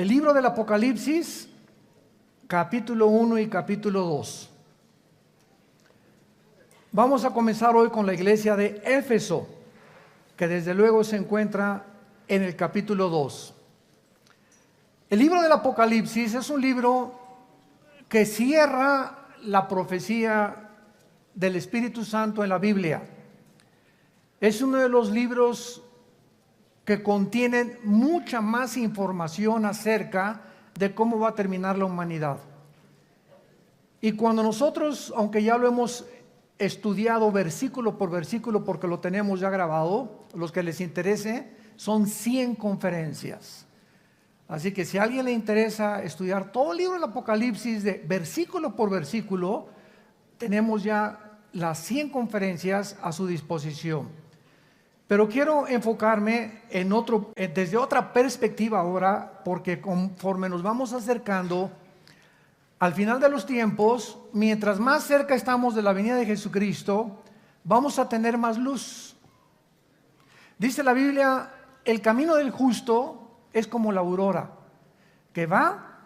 El libro del Apocalipsis, capítulo 1 y capítulo 2. Vamos a comenzar hoy con la iglesia de Éfeso, que desde luego se encuentra en el capítulo 2. El libro del Apocalipsis es un libro que cierra la profecía del Espíritu Santo en la Biblia. Es uno de los libros que contienen mucha más información acerca de cómo va a terminar la humanidad. Y cuando nosotros, aunque ya lo hemos estudiado versículo por versículo porque lo tenemos ya grabado, los que les interese, son 100 conferencias. Así que si a alguien le interesa estudiar todo el libro del Apocalipsis de versículo por versículo, tenemos ya las 100 conferencias a su disposición. Pero quiero enfocarme desde otra perspectiva ahora, porque conforme nos vamos acercando al final de los tiempos, mientras más cerca estamos de la venida de Jesucristo, vamos a tener más luz. Dice la Biblia, el camino del justo es como la aurora, que va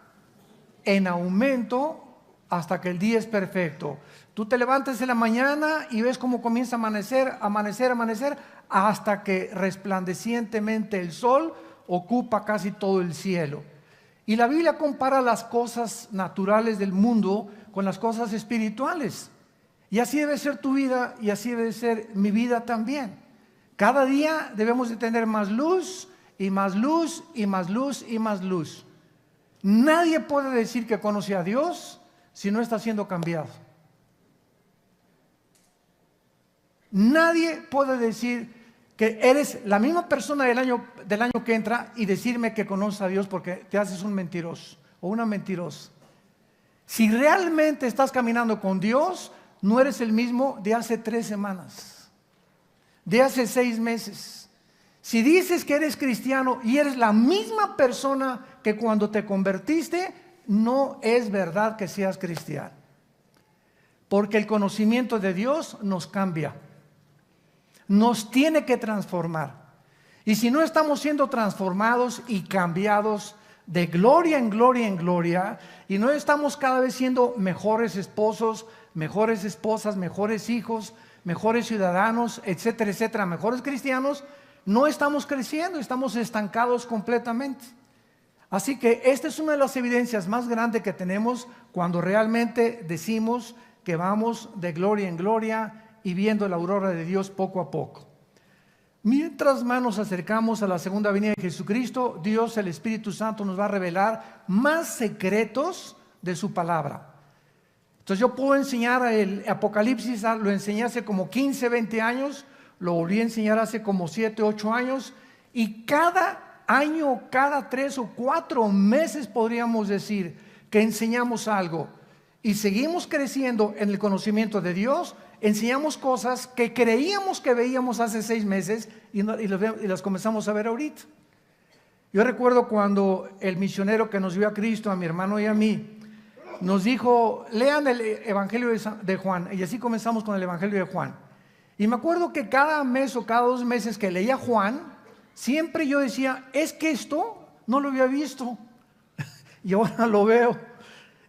en aumento hasta que el día es perfecto. Tú te levantas en la mañana y ves cómo comienza a amanecer, hasta que resplandecientemente el sol ocupa casi todo el cielo. Y la Biblia compara las cosas naturales del mundo con las cosas espirituales. Y así debe ser tu vida y así debe ser mi vida también. Cada día debemos de tener más luz y más luz y más luz y más luz. Nadie puede decir que conoce a Dios si no está siendo cambiado. Nadie puede decir que eres la misma persona del año que entra y decirme que conoces a Dios porque te haces un mentiroso o una mentirosa. Si realmente estás caminando con Dios, no eres el mismo de hace 3 semanas, de hace 6 meses. Si dices que eres cristiano y eres la misma persona que cuando te convertiste, no es verdad que seas cristiano. Porque el conocimiento de Dios nos cambia. Nos tiene que transformar. Y si no estamos siendo transformados y cambiados de gloria en gloria en gloria, y no estamos cada vez siendo mejores esposos, mejores esposas, mejores hijos, mejores ciudadanos, etcétera, etcétera, mejores cristianos, no estamos creciendo, estamos estancados completamente. Así que esta es una de las evidencias más grandes que tenemos cuando realmente decimos que vamos de gloria en gloria y viendo la aurora de Dios poco a poco. Mientras más nos acercamos a la segunda venida de Jesucristo, Dios, el Espíritu Santo, nos va a revelar más secretos de su palabra. Entonces yo puedo enseñar el Apocalipsis, lo enseñé hace como 15, 20 años, lo volví a enseñar hace como 7, 8 años, y cada año, cada 3 o 4 meses podríamos decir que enseñamos algo y seguimos creciendo en el conocimiento de Dios. Enseñamos cosas que creíamos que veíamos hace 6 meses y las comenzamos a ver ahorita. Yo recuerdo cuando el misionero que nos vio a Cristo, a mi hermano y a mí, nos dijo, lean el Evangelio de Juan, y así comenzamos con el Evangelio de Juan. Y me acuerdo que cada mes o cada 2 meses que leía Juan, siempre yo decía, es que esto no lo había visto y ahora lo veo.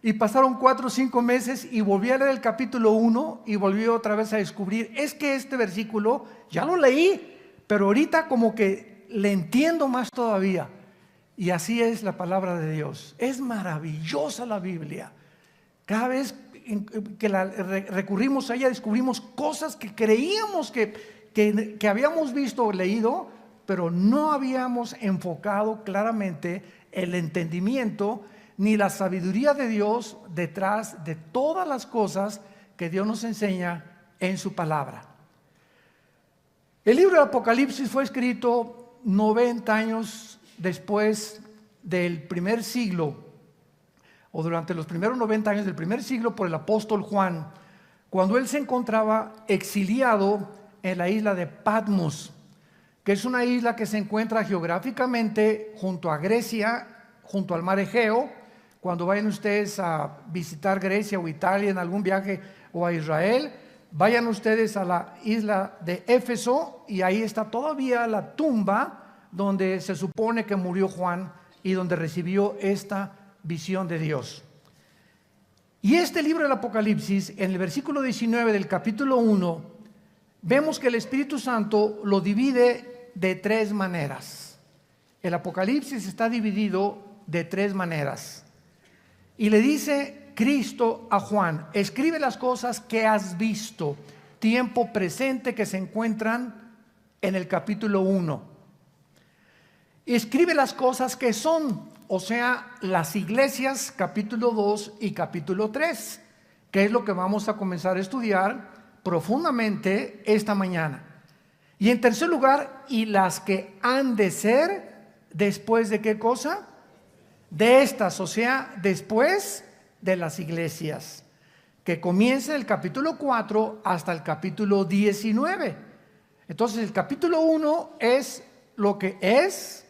Y pasaron 4 o 5 meses y volví a leer el capítulo 1 y volví otra vez a descubrir, es que este versículo ya lo leí, pero ahorita como que le entiendo más todavía. Y así es la palabra de Dios. Es maravillosa la Biblia. Cada vez que recurrimos a ella descubrimos cosas que creíamos que habíamos visto o leído, pero no habíamos enfocado claramente el entendimiento ni la sabiduría de Dios detrás de todas las cosas que Dios nos enseña en su palabra. El libro del Apocalipsis fue escrito 90 años después del primer siglo, o durante los primeros 90 años del primer siglo, por el apóstol Juan, cuando él se encontraba exiliado en la isla de Patmos, que es una isla que se encuentra geográficamente junto a Grecia, junto al mar Egeo. Cuando vayan ustedes a visitar Grecia o Italia en algún viaje o a Israel, vayan ustedes a la isla de Éfeso y ahí está todavía la tumba donde se supone que murió Juan y donde recibió esta visión de Dios. Y este libro del Apocalipsis, en el versículo 19 del capítulo 1, vemos que el Espíritu Santo lo divide de tres maneras. El Apocalipsis está dividido de tres maneras. Y le dice Cristo a Juan: escribe las cosas que has visto, tiempo presente, que se encuentran en el capítulo 1. Escribe las cosas que son, o sea, las iglesias, capítulo 2 y capítulo 3, que es lo que vamos a comenzar a estudiar profundamente esta mañana. Y en tercer lugar, y las que han de ser después de ¿qué cosa? De estas, o sea, después de las iglesias, que comienza el capítulo 4 hasta el capítulo 19. Entonces el capítulo 1 es lo que es,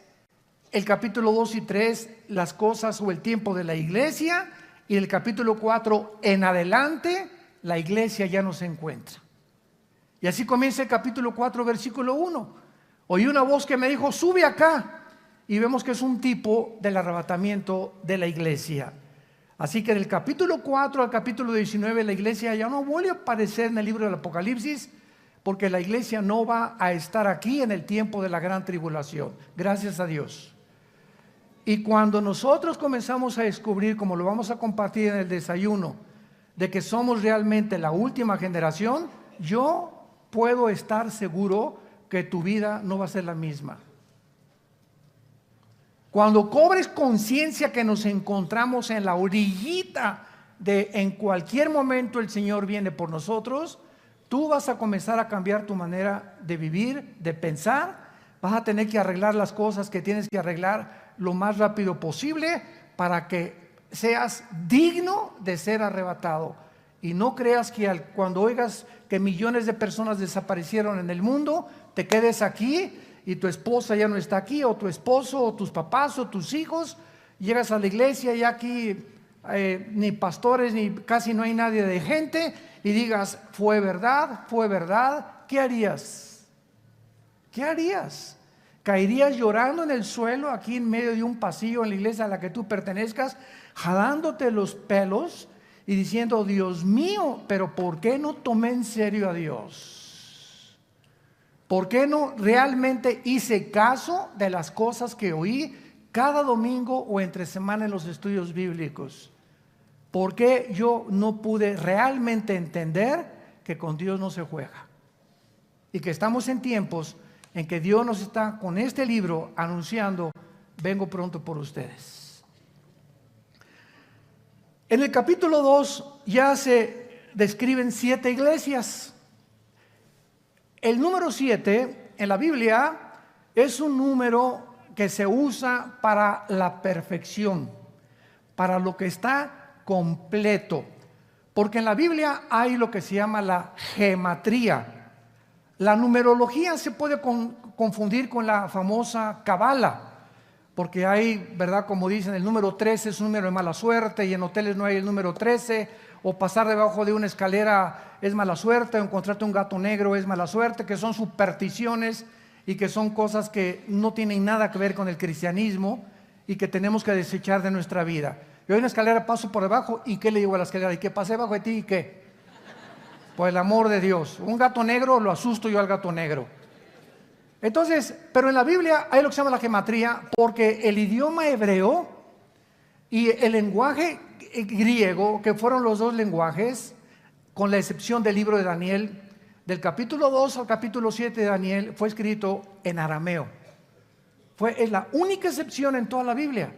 el capítulo 2 y 3 las cosas o el tiempo de la iglesia, y el capítulo 4 en adelante la iglesia ya no se encuentra. Y así comienza el capítulo 4, versículo 1. Oí una voz que me dijo: sube acá. Y vemos que es un tipo del arrebatamiento de la iglesia. Así que del capítulo 4 al capítulo 19 la iglesia ya no vuelve a aparecer en el libro del Apocalipsis, porque la iglesia no va a estar aquí en el tiempo de la gran tribulación. Gracias a Dios. Y cuando nosotros comenzamos a descubrir, como lo vamos a compartir en el desayuno, de que somos realmente la última generación, yo puedo estar seguro que tu vida no va a ser la misma. Cuando cobres conciencia que nos encontramos en la orillita de en cualquier momento el Señor viene por nosotros, tú vas a comenzar a cambiar tu manera de vivir, de pensar. Vas a tener que arreglar las cosas que tienes que arreglar lo más rápido posible para que seas digno de ser arrebatado. Y no creas que cuando oigas que millones de personas desaparecieron en el mundo, te quedes aquí y tu esposa ya no está aquí, o tu esposo, o tus papás, o tus hijos. Llegas a la iglesia y aquí ni pastores, ni casi no hay nadie de gente, y digas: fue verdad, ¿qué harías? ¿Qué harías? ¿Caerías llorando en el suelo aquí en medio de un pasillo en la iglesia a la que tú pertenezcas, jalándote los pelos y diciendo: Dios mío, pero ¿por qué no tomé en serio a Dios? ¿Por qué no realmente hice caso de las cosas que oí cada domingo o entre semana en los estudios bíblicos? ¿Por qué yo no pude realmente entender que con Dios no se juega? Y que estamos en tiempos en que Dios nos está con este libro anunciando: vengo pronto por ustedes. En el capítulo 2 ya se describen 7 iglesias. El número 7 en la Biblia es un número que se usa para la perfección, para lo que está completo. Porque en la Biblia hay lo que se llama la gematría. La numerología se puede confundir con la famosa cábala, porque hay, ¿verdad? Como dicen, el número 13 es un número de mala suerte, y en hoteles no hay el número 13, o pasar debajo de una escalera es mala suerte, o encontrarte un gato negro es mala suerte, que son supersticiones y que son cosas que no tienen nada que ver con el cristianismo y que tenemos que desechar de nuestra vida. Yo en una escalera paso por debajo, ¿y qué le digo a la escalera? ¿Y qué pasé debajo de ti? ¿Y qué? Por el amor de Dios. Un gato negro, lo asusto yo al gato negro. Entonces, pero en la Biblia hay lo que se llama la gematría, porque el idioma hebreo y el lenguaje griego, que fueron los dos lenguajes, con la excepción del libro de Daniel, del capítulo 2 al capítulo 7 de Daniel, fue escrito en arameo. Es la única excepción en toda la Biblia.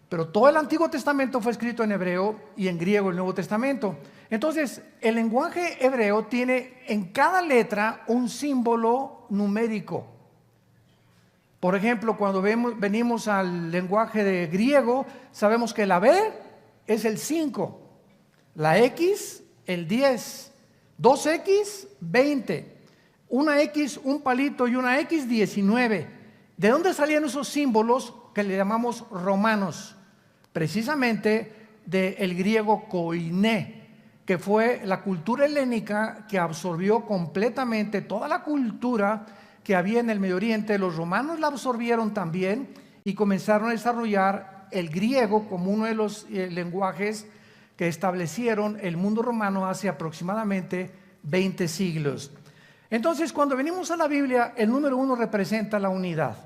Pero todo el Antiguo Testamento fue escrito en hebreo y en griego el Nuevo Testamento. Entonces, el lenguaje hebreo tiene en cada letra un símbolo numérico. Por ejemplo, cuando venimos al lenguaje de griego, sabemos que la B es el 5, la X el 10, 2X 20, una X un palito y una X 19. ¿De dónde salían esos símbolos que le llamamos romanos? Precisamente del griego koiné, que fue la cultura helénica que absorbió completamente toda la cultura que había en el Medio Oriente. Los romanos la absorbieron también y comenzaron a desarrollar el griego como uno de los lenguajes que establecieron el mundo romano hace aproximadamente 20 siglos. Entonces, cuando venimos a la Biblia, el número 1 representa la unidad.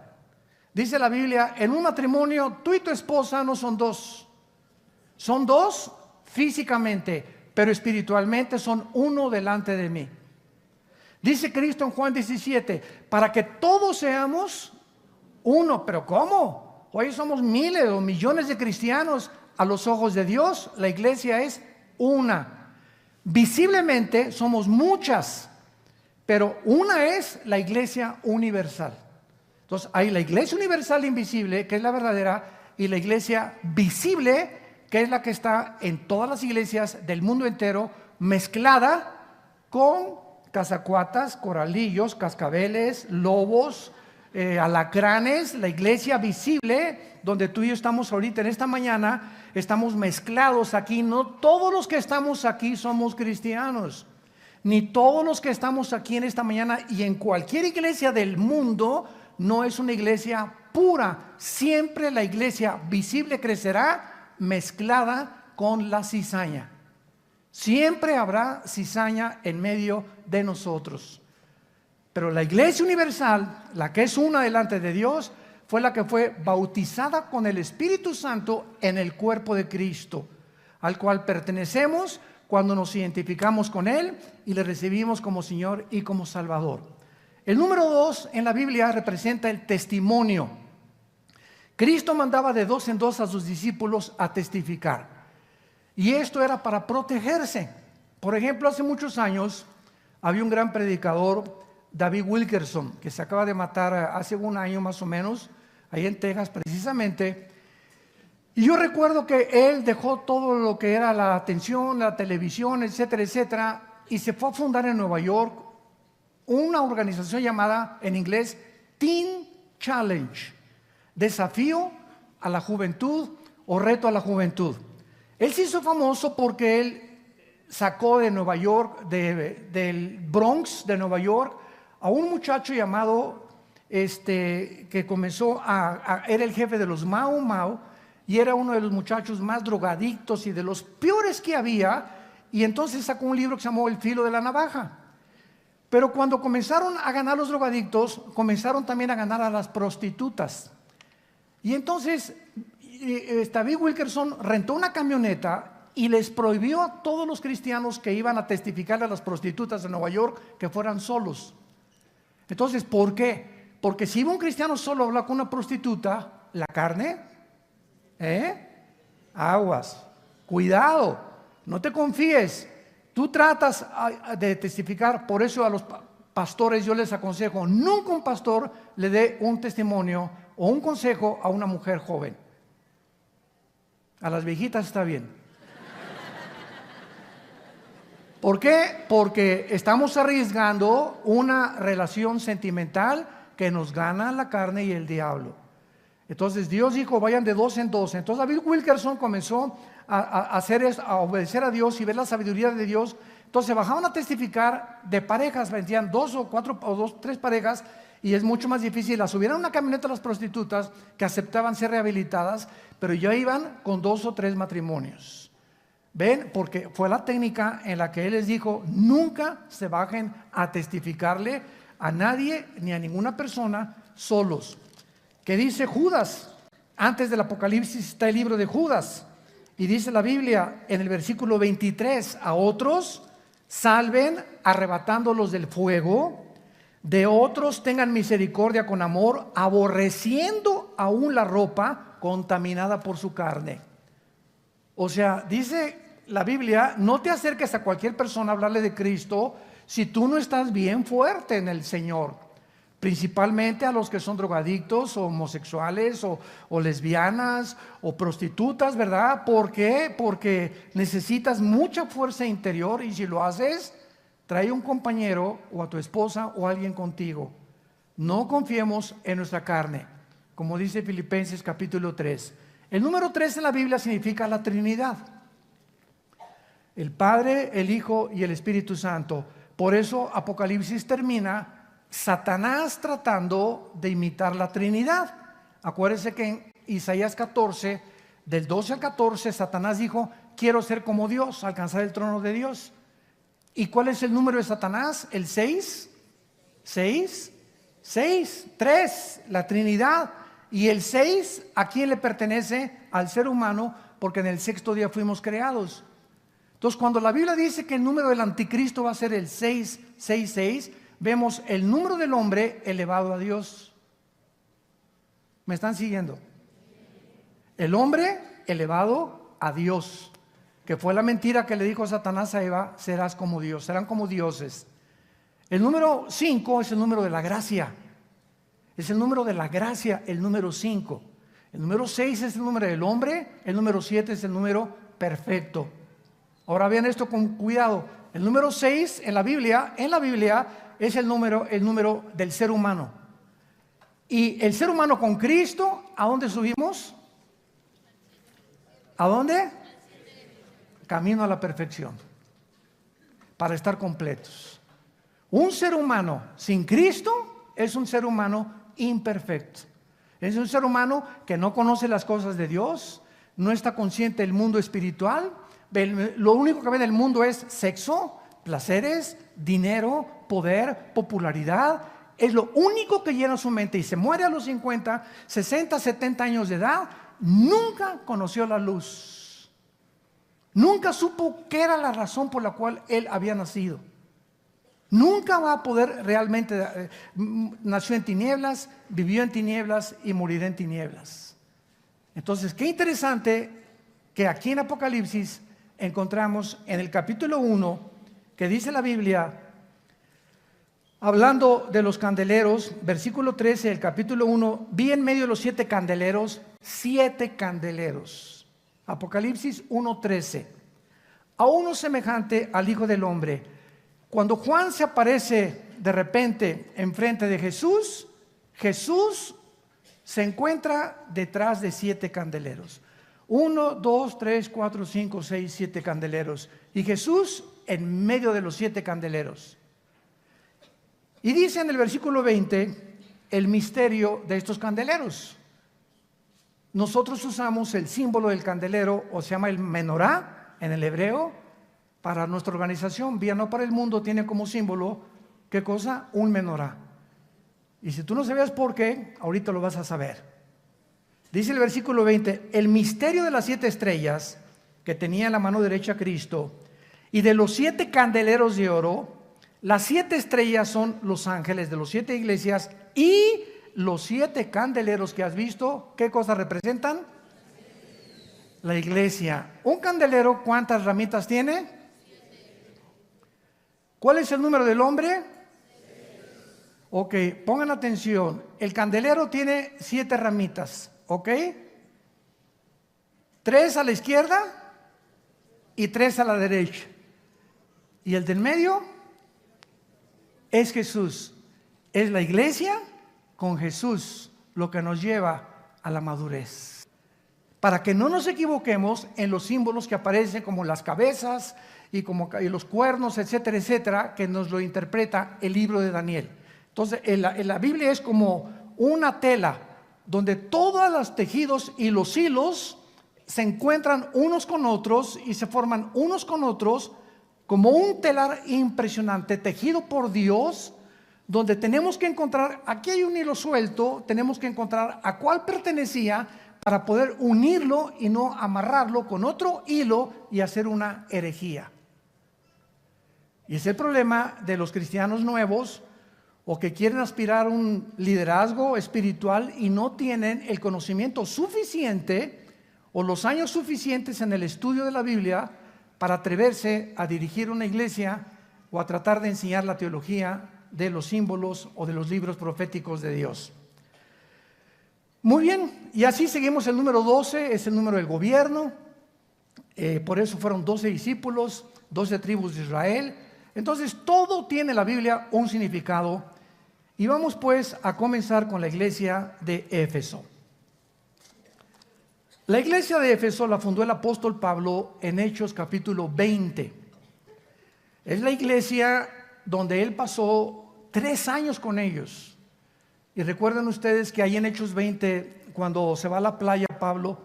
Dice la Biblia, en un matrimonio, tú y tu esposa no son dos. Son dos físicamente, pero espiritualmente son uno delante de mí. Dice Cristo en Juan 17, para que todos seamos uno. ¿Pero cómo? Hoy somos miles o millones de cristianos. A los ojos de Dios, la iglesia es una. Visiblemente somos muchas, pero una es la iglesia universal. Entonces hay la iglesia universal invisible, que es la verdadera, y la iglesia visible, que es la que está en todas las iglesias del mundo entero, mezclada con cazacuatas, coralillos, cascabeles, lobos, alacranes. La iglesia visible, donde tú y yo estamos ahorita en esta mañana, estamos mezclados aquí. No todos los que estamos aquí somos cristianos, ni todos los que estamos aquí en esta mañana y en cualquier iglesia del mundo no es una iglesia pura. Siempre la iglesia visible crecerá mezclada con la cizaña. Siempre habrá cizaña en medio de nosotros. Pero la iglesia universal, la que es una delante de Dios, fue la que fue bautizada con el Espíritu Santo en el cuerpo de Cristo, al cual pertenecemos cuando nos identificamos con Él y le recibimos como Señor y como Salvador. El número 2 en la Biblia representa el testimonio. Cristo mandaba de 2 en 2 a sus discípulos a testificar. Y esto era para protegerse. Por ejemplo, hace muchos años había un gran predicador, David Wilkerson, que se acaba de matar hace un año más o menos, ahí en Texas precisamente. Y yo recuerdo que él dejó todo lo que era la atención, la televisión, etcétera, etcétera, y se fue a fundar en Nueva York una organización llamada en inglés Teen Challenge, desafío a la juventud o reto a la juventud. Él se hizo famoso porque él sacó de Nueva York, del Bronx de Nueva York, a un muchacho llamado, que comenzó era el jefe de los Mau Mau, y era uno de los muchachos más drogadictos y de los peores que había, y entonces sacó un libro que se llamó El filo de la navaja. Pero cuando comenzaron a ganar los drogadictos, comenzaron también a ganar a las prostitutas. Y entonces David Wilkerson rentó una camioneta y les prohibió a todos los cristianos que iban a testificar a las prostitutas de Nueva York que fueran solos. Entonces, ¿por qué? Porque si iba un cristiano solo a hablar con una prostituta, la carne, aguas, cuidado, no te confíes. Tú tratas de testificar. Por eso a los pastores yo les aconsejo, nunca un pastor le dé un testimonio o un consejo a una mujer joven. A las viejitas está bien. ¿Por qué? Porque estamos arriesgando una relación sentimental que nos gana la carne y el diablo. Entonces Dios dijo, vayan de 2 en 2. Entonces David Wilkerson comenzó a hacer esto, a obedecer a Dios y ver la sabiduría de Dios. Entonces bajaban a testificar de parejas, vendían 2 o 4 o 2, 3 parejas, y es mucho más difícil. Las subieron a una camioneta a las prostitutas que aceptaban ser rehabilitadas, pero ya iban con 2 o 3 matrimonios. ¿Ven? Porque fue la técnica en la que Él les dijo, nunca se bajen a testificarle a nadie ni a ninguna persona solos. ¿Qué dice Judas? Antes del Apocalipsis está el libro de Judas. Y dice la Biblia en el versículo 23, a otros salven arrebatándolos del fuego, de otros tengan misericordia con amor, aborreciendo aún la ropa contaminada por su carne. O sea, dice la Biblia, no te acerques a cualquier persona a hablarle de Cristo si tú no estás bien fuerte en el Señor. Principalmente a los que son drogadictos o homosexuales o lesbianas o prostitutas, ¿verdad? ¿Por qué? Porque necesitas mucha fuerza interior, y si lo haces, trae un compañero o a tu esposa o a alguien contigo. No confiemos en nuestra carne, como dice Filipenses capítulo 3. El número 3 en la Biblia significa la Trinidad. El Padre, el Hijo y el Espíritu Santo. Por eso Apocalipsis termina Satanás tratando de imitar la Trinidad. Acuérdense que en Isaías 14, del 12 al 14, Satanás dijo: quiero ser como Dios, alcanzar el trono de Dios. ¿Y cuál es el número de Satanás? El 6, 6, 6, 3, la Trinidad. Y el 6, ¿a quién le pertenece? Al ser humano, porque en el sexto día fuimos creados. Entonces, cuando la Biblia dice que el número del anticristo va a ser el 666, vemos el número del hombre elevado a Dios. ¿Me están siguiendo? El hombre elevado a Dios, que fue la mentira que le dijo Satanás a Eva: serás como Dios, serán como dioses. El número 5 es el número de la gracia. Es el número de la gracia, el número 5. El número 6 es el número del hombre, el número 7 es el número perfecto. Ahora vean esto con cuidado. El número 6 en la Biblia es el número del ser humano. Y el ser humano con Cristo, ¿a dónde subimos? ¿A dónde? Camino a la perfección, para estar completos. Un ser humano sin Cristo es un ser humano imperfecto. Es un ser humano que no conoce las cosas de Dios, no está consciente del mundo espiritual. Lo único que ve en el mundo es sexo, placeres, dinero, poder, popularidad. Es lo único que llena su mente, y se muere a los 50, 60, 70 años de edad. Nunca conoció la luz. Nunca supo qué era la razón por la cual él había nacido. Nunca va a poder realmente. Nació en tinieblas, vivió en tinieblas y morirá en tinieblas. Entonces, qué interesante que aquí en Apocalipsis encontramos en el capítulo 1 que dice la Biblia, hablando de los candeleros, versículo 13 del capítulo 1: vi en medio de los 7 candeleros, 7 candeleros. Apocalipsis 1:13. A uno semejante al Hijo del Hombre. Cuando Juan se aparece de repente enfrente de Jesús, Jesús se encuentra detrás de 7 candeleros. 1, 2, 3, 4, 5, 6, 7 candeleros. Y Jesús en medio de los 7 candeleros. Y dice en el versículo 20 el misterio de estos candeleros. Nosotros usamos el símbolo del candelero, o se llama el menorá en el hebreo. Para nuestra organización, Vía No para el Mundo, tiene como símbolo, ¿qué cosa? Un menorá. Y si tú no sabías por qué, ahorita lo vas a saber. Dice el versículo 20: el misterio de las 7 estrellas que tenía en la mano derecha Cristo, y de los 7 candeleros de oro. Las 7 estrellas son los ángeles de los 7 iglesias, y los 7 candeleros que has visto, ¿qué cosa representan? La iglesia. Un candelero, ¿cuántas ramitas tiene? ¿Cuál es el número del hombre? Ok, pongan atención. El candelero tiene 7 ramitas, ¿ok? 3 a la izquierda y 3 a la derecha. ¿Y el del medio? Es Jesús. Es la iglesia con Jesús lo que nos lleva a la madurez. Para que no nos equivoquemos en los símbolos que aparecen, como las cabezas y los cuernos, etcétera, etcétera, que nos lo interpreta el libro de Daniel. Entonces, en la Biblia es como una tela donde todos los tejidos y los hilos se encuentran unos con otros y se forman unos con otros como un telar impresionante tejido por Dios, donde tenemos que encontrar, aquí hay un hilo suelto, tenemos que encontrar a cuál pertenecía para poder unirlo y no amarrarlo con otro hilo y hacer una herejía. Y es el problema de los cristianos nuevos, o que quieren aspirar a un liderazgo espiritual y no tienen el conocimiento suficiente o los años suficientes en el estudio de la Biblia para atreverse a dirigir una iglesia o a tratar de enseñar la teología de los símbolos o de los libros proféticos de Dios. Muy bien, y así seguimos. El número 12 es el número del gobierno. Por eso fueron 12 discípulos, 12 tribus de Israel. Entonces todo tiene la Biblia un significado. Y vamos pues a comenzar con la iglesia de Éfeso. La iglesia de Éfeso la fundó el apóstol Pablo en Hechos capítulo 20. Es la iglesia donde él pasó 3 años con ellos. Y recuerden ustedes que ahí en Hechos 20, cuando se va a la playa Pablo,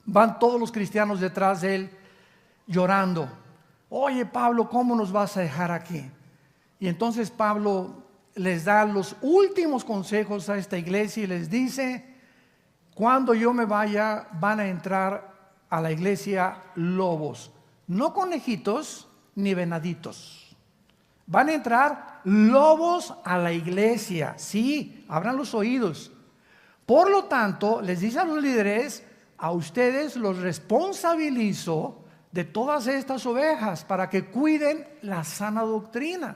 van todos los cristianos detrás de él llorando. Oye Pablo, ¿cómo nos vas a dejar aquí? Y entonces Pablo les da los últimos consejos a esta iglesia y les dice: cuando yo me vaya van a entrar a la iglesia lobos, no conejitos ni venaditos. Van a entrar lobos a la iglesia, sí, abran los oídos. Por lo tanto, les dice a los líderes: a ustedes los responsabilizo de todas estas ovejas para que cuiden la sana doctrina.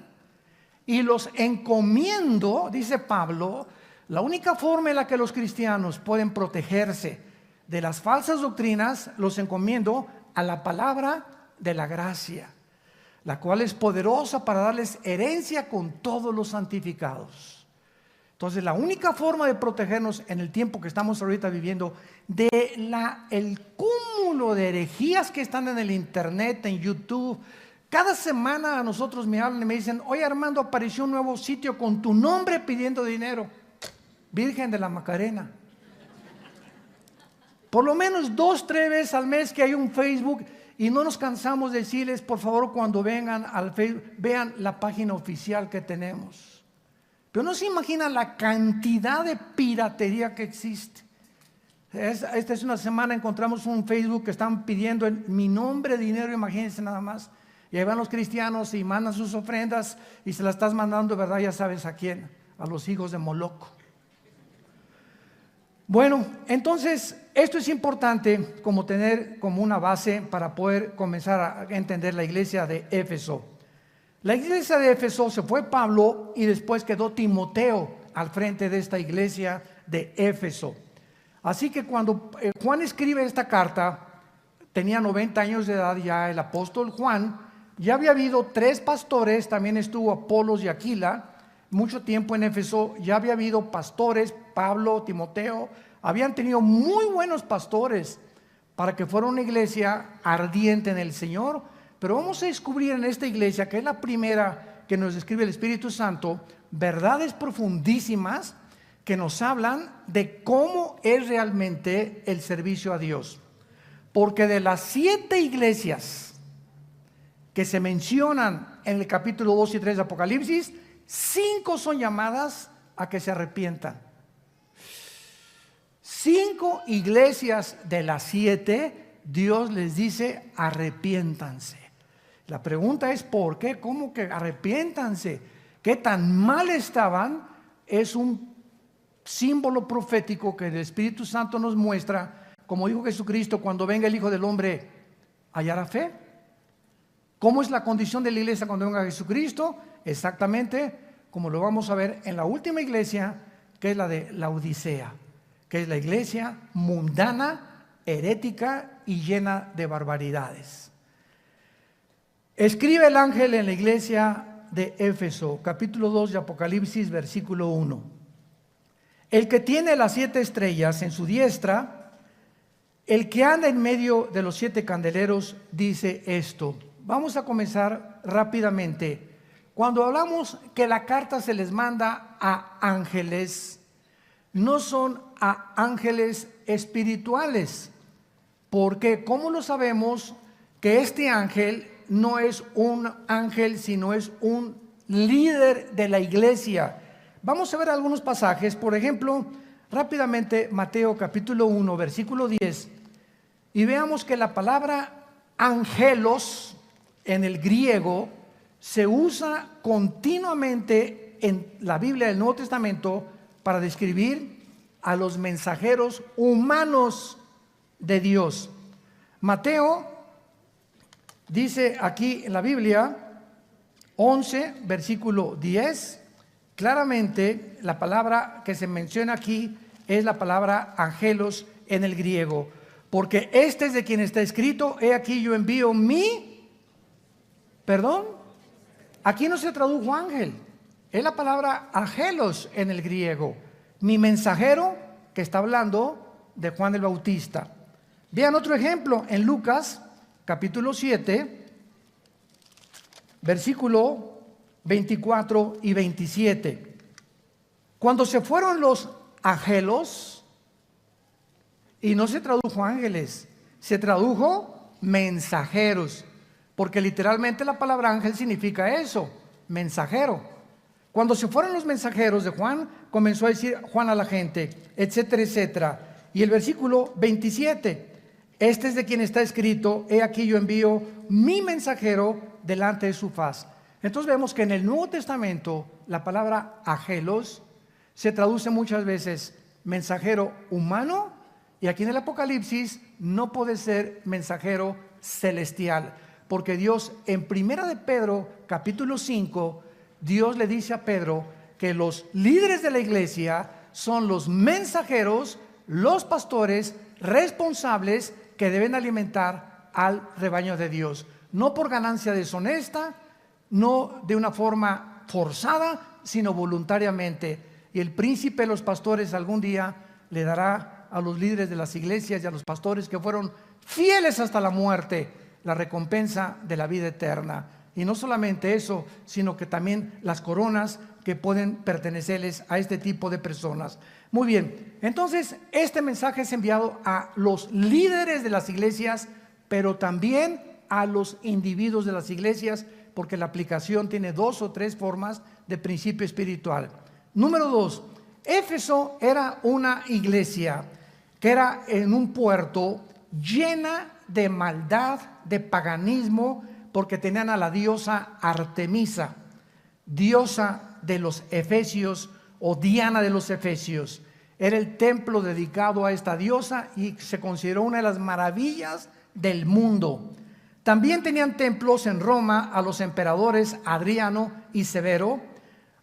Y los encomiendo, dice Pablo, la única forma en la que los cristianos pueden protegerse de las falsas doctrinas, los encomiendo a la palabra de la gracia, la cual es poderosa para darles herencia con todos los santificados. Entonces, la única forma de protegernos en el tiempo que estamos ahorita viviendo de el cúmulo de herejías que están en el internet, en YouTube. Cada semana a nosotros me hablan y me dicen: oye Armando, apareció un nuevo sitio con tu nombre pidiendo dinero. Virgen de la Macarena. Por lo menos 2, 3 veces al mes que hay un Facebook, y no nos cansamos de decirles: por favor, cuando vengan al Facebook, vean la página oficial que tenemos. Pero no se imaginan la cantidad de piratería que existe. Esta es una semana, encontramos un Facebook que están pidiendo en mi nombre dinero, imagínense nada más. Y ahí van los cristianos y mandan sus ofrendas y se las estás mandando, ¿verdad? Ya sabes a quién, a los hijos de Moloco. Bueno, entonces esto es importante como tener como una base para poder comenzar a entender la iglesia de Éfeso. La iglesia de Éfeso se fue Pablo y después quedó Timoteo al frente de esta iglesia de Éfeso. Así que cuando Juan escribe esta carta, tenía 90 años de edad ya el apóstol Juan. Ya había habido 3 pastores, también estuvo Apolos y Aquila, mucho tiempo en Éfeso. Ya había habido pastores, Pablo, Timoteo, habían tenido muy buenos pastores para que fuera una iglesia ardiente en el Señor. Pero vamos a descubrir en esta iglesia, que es la primera que nos describe el Espíritu Santo, verdades profundísimas que nos hablan de cómo es realmente el servicio a Dios. Porque de las 7 iglesias que se mencionan en el capítulo 2 y 3 de Apocalipsis, 5 son llamadas a que se arrepientan. 5 iglesias de las 7, Dios les dice: arrepiéntanse. La pregunta es: ¿por qué? ¿Cómo que arrepiéntanse? ¿Qué tan mal estaban? Es un símbolo profético que el Espíritu Santo nos muestra, como dijo Jesucristo: cuando venga el Hijo del Hombre, ¿hallará fe? ¿Cómo es la condición de la iglesia cuando venga Jesucristo? Exactamente como lo vamos a ver en la última iglesia, que es la de Laodicea, que es la iglesia mundana, herética y llena de barbaridades. Escribe el ángel en la iglesia de Éfeso, capítulo 2 de Apocalipsis, versículo 1. El que tiene las 7 estrellas en su diestra, el que anda en medio de los 7 candeleros, dice esto. Vamos a comenzar rápidamente. Cuando hablamos que la carta se les manda a ángeles, no son a ángeles espirituales. Porque, ¿cómo lo sabemos que este ángel no es un ángel, sino es un líder de la iglesia? Vamos a ver algunos pasajes. Por ejemplo, rápidamente, Mateo capítulo 1, versículo 10. Y veamos que la palabra angelos en el griego se usa continuamente en la Biblia del Nuevo Testamento para describir a los mensajeros humanos de Dios. Mateo dice aquí en la Biblia 11, versículo 10, claramente la palabra que se menciona aquí es la palabra angelos en el griego. Porque este es de quien está escrito: he aquí yo envío aquí no se tradujo ángel, es la palabra angelos en el griego. Mi mensajero, que está hablando de Juan el Bautista. Vean otro ejemplo en Lucas capítulo 7, versículo 24 y 27. Cuando se fueron los angelos, Y no se tradujo ángeles, se tradujo mensajeros, porque literalmente la palabra ángel significa eso, mensajero. Cuando se fueron los mensajeros de Juan, comenzó a decir Juan a la gente, etcétera, etcétera. Y el versículo 27, este es de quien está escrito, he aquí yo envío mi mensajero delante de su faz. Entonces vemos que en el Nuevo Testamento la palabra angelos se traduce muchas veces mensajero humano, y aquí en el Apocalipsis no puede ser mensajero celestial, porque Dios en Primera de Pedro capítulo 5, Dios le dice a Pedro que los líderes de la iglesia son los mensajeros, los pastores responsables que deben alimentar al rebaño de Dios, no por ganancia deshonesta, no de una forma forzada, sino voluntariamente. Y el príncipe de los pastores algún día le dará a los líderes de las iglesias y a los pastores que fueron fieles hasta la muerte la recompensa de la vida eterna. Y no solamente eso, sino que también las coronas que pueden pertenecerles a este tipo de personas. Muy bien, entonces este mensaje es enviado a los líderes de las iglesias, pero también a los individuos de las iglesias, porque la aplicación tiene 2 o 3 formas de principio espiritual. Número 2, Éfeso era una iglesia que era en un puerto llena de maldad, de paganismo, porque tenían a la diosa Artemisa, diosa de los efesios o Diana de los efesios. Era el templo dedicado a esta diosa y se consideró una de las maravillas del mundo. También tenían templos en Roma a los emperadores Adriano y Severo.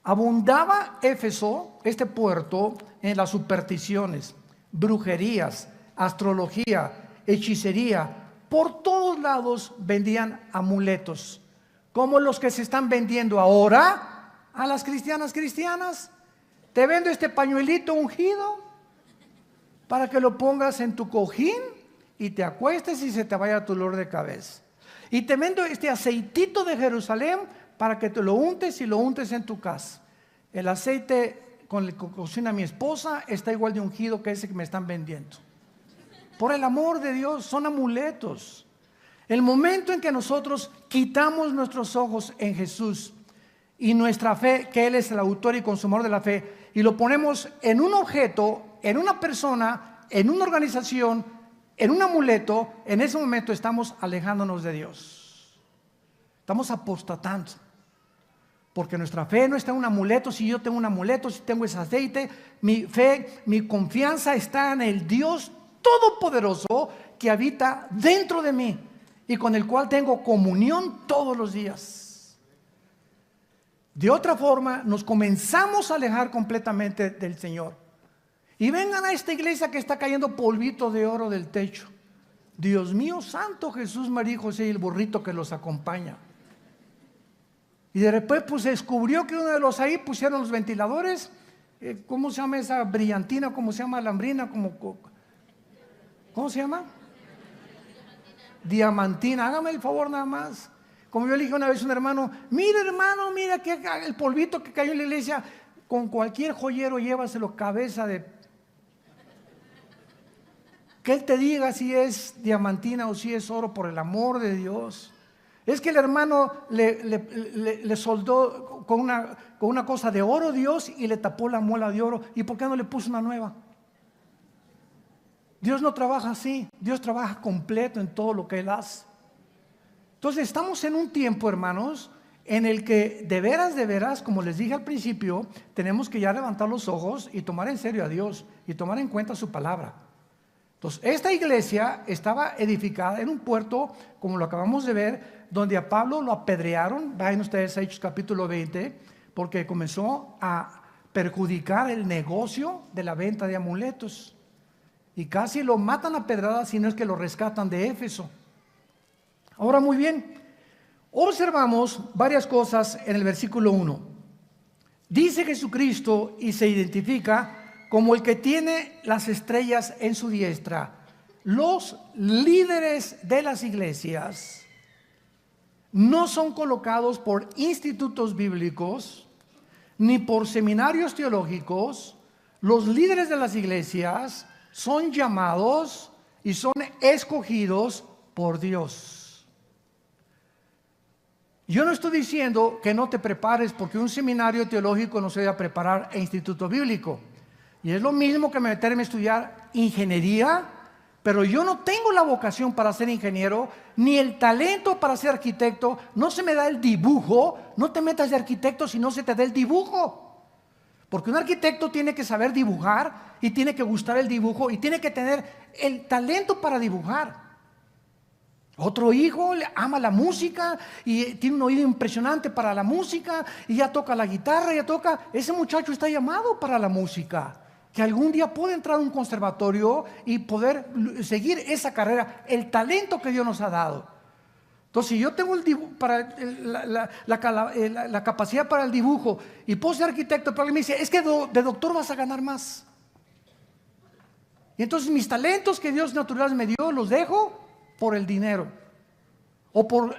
Abundaba Éfeso, este puerto, en las supersticiones, brujerías, astrología, hechicería. Por todos lados vendían amuletos, como los que se están vendiendo ahora a las cristianas. Te vendo este pañuelito ungido para que lo pongas en tu cojín y te acuestes y se te vaya tu dolor de cabeza. Y te vendo este aceitito de Jerusalén para que te lo untes y lo untes en tu casa. El aceite con el que cocina mi esposa está igual de ungido que ese que me están vendiendo. Por el amor de Dios, son amuletos. El momento en que nosotros quitamos nuestros ojos en Jesús y nuestra fe, que Él es el autor y consumador de la fe, y lo ponemos en un objeto, en una persona, en una organización, en un amuleto, en ese momento estamos alejándonos de Dios. Estamos apostatando. Porque nuestra fe no está en un amuleto. Si yo tengo un amuleto, si tengo ese aceite, mi fe, mi confianza está en el Dios todopoderoso que habita dentro de mí y con el cual tengo comunión todos los días. De otra forma, nos comenzamos a alejar completamente del Señor. Y vengan a esta iglesia que está cayendo polvito de oro del techo. Dios mío santo, Jesús, María y José y el burrito que los acompaña. Y de repente pues se descubrió que uno de los ahí pusieron los ventiladores. ¿Cómo se llama esa brillantina? ¿Cómo se llama lambrina? ¿Cómo se llama? Diamantina. Hágame el favor nada más. Como yo le dije una vez a un hermano, mira que el polvito que cayó en la iglesia, con cualquier joyero llévaselo cabeza de... Que él te diga si es diamantina o si es oro, por el amor de Dios. Es que el hermano le soldó con una cosa de oro Dios y le tapó la muela de oro. ¿Y por qué no le puso una nueva? Dios no trabaja así. Dios trabaja completo en todo lo que Él hace. Entonces estamos en un tiempo, hermanos, en el que de veras, como les dije al principio, tenemos que ya levantar los ojos y tomar en serio a Dios y tomar en cuenta su palabra. Entonces, esta iglesia estaba edificada en un puerto, como lo acabamos de ver, donde a Pablo lo apedrearon. Vayan ustedes a Hechos capítulo 20, porque comenzó a perjudicar el negocio de la venta de amuletos. Y casi lo matan a pedradas, si no es que lo rescatan de Éfeso. Ahora, muy bien, observamos varias cosas en el versículo 1. Dice Jesucristo y se identifica como el que tiene las estrellas en su diestra. Los líderes de las iglesias no son colocados por institutos bíblicos ni por seminarios teológicos. Los líderes de las iglesias son llamados y son escogidos por Dios. Yo no estoy diciendo que no te prepares, porque un seminario teológico no se debe preparar e instituto bíblico. Y es lo mismo que meterme a estudiar ingeniería, pero yo no tengo la vocación para ser ingeniero, ni el talento para ser arquitecto. No se me da el dibujo. No te metas de arquitecto si no se te da el dibujo. Porque un arquitecto tiene que saber dibujar y tiene que gustar el dibujo y tiene que tener el talento para dibujar. Otro hijo le ama la música y tiene un oído impresionante para la música y ya toca la guitarra, ya toca. Ese muchacho está llamado para la música, que algún día puede entrar a un conservatorio y poder seguir esa carrera, el talento que Dios nos ha dado. Entonces, si yo tengo la capacidad para el dibujo y puedo ser arquitecto, pero alguien me dice, es que de doctor vas a ganar más. Y entonces mis talentos que Dios natural me dio, los dejo por el dinero o por